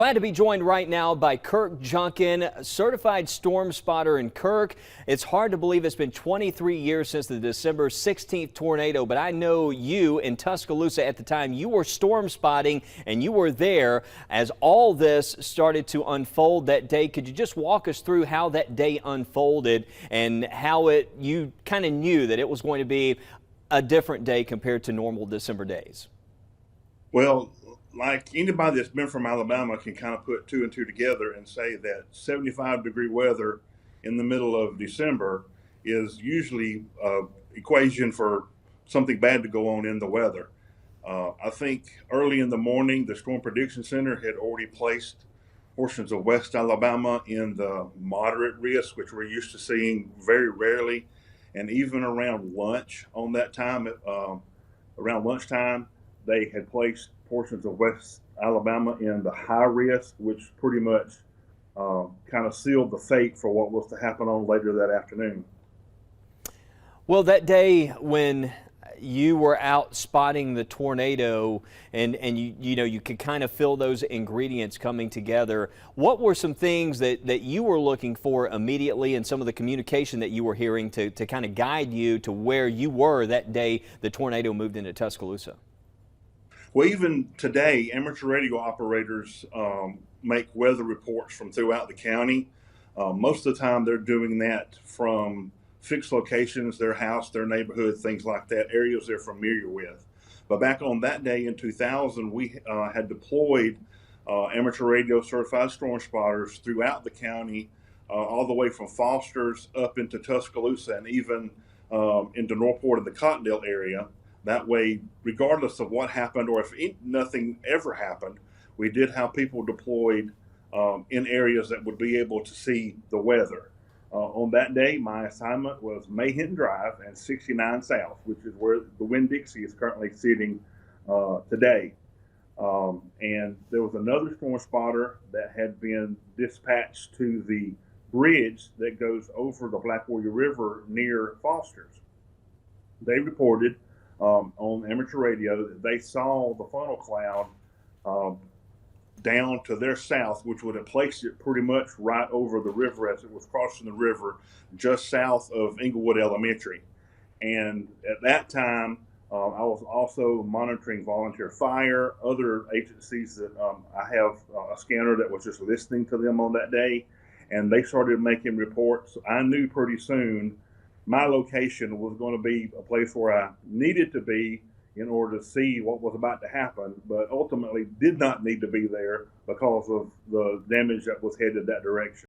Glad to be joined right now by Kirk Junkin, certified storm spotter in Kirk. It's hard to believe it's been 23 years since the December 16th tornado, but I know you in Tuscaloosa at the time. You were storm spotting and you were there as all this started to unfold that day. Could you just walk us through how that day unfolded and how you kind of knew that it was going to be a different day compared to normal December days? Well, like anybody that's been from Alabama can kind of put two and two together and say that 75-degree weather in the middle of December is usually an equation for something bad to go on in the weather. I think early in the morning, the Storm Prediction Center had already placed portions of West Alabama in the moderate risk, which we're used to seeing very rarely. And even around lunch on that time, around lunchtime, they had placed portions of West Alabama in the high risk, which pretty much kind of sealed the fate for what was to happen on later that afternoon. Well, that day when you were out spotting the tornado and you could kind of feel those ingredients coming together, what were some things that you were looking for immediately and some of the communication that you were hearing to kind of guide you to where you were that day the tornado moved into Tuscaloosa? Well, even today, amateur radio operators make weather reports from throughout the county. Most of the time, they're doing that from fixed locations, their house, their neighborhood, things like that, areas they're familiar with. But back on that day in 2000, we had deployed amateur radio certified storm spotters throughout the county, all the way from Foster's up into Tuscaloosa and even into Northport of the Cottondale area. That way, regardless of what happened or if nothing ever happened, we did have people deployed in areas that would be able to see the weather. On that day, my assignment was Mayhem Drive and 69 South, which is where the Winn-Dixie is currently sitting today. And there was another storm spotter that had been dispatched to the bridge that goes over the Black Warrior River near Foster's. They reported on amateur radio that they saw the funnel cloud down to their south, which would have placed it pretty much right over the river as it was crossing the river just south of Inglewood Elementary. And at that time, I was also monitoring volunteer fire, other agencies that I have a scanner that was just listening to them on that day, and they started making reports. I knew pretty soon my location was going to be a place where I needed to be in order to see what was about to happen, but ultimately did not need to be there because of the damage that was headed that direction.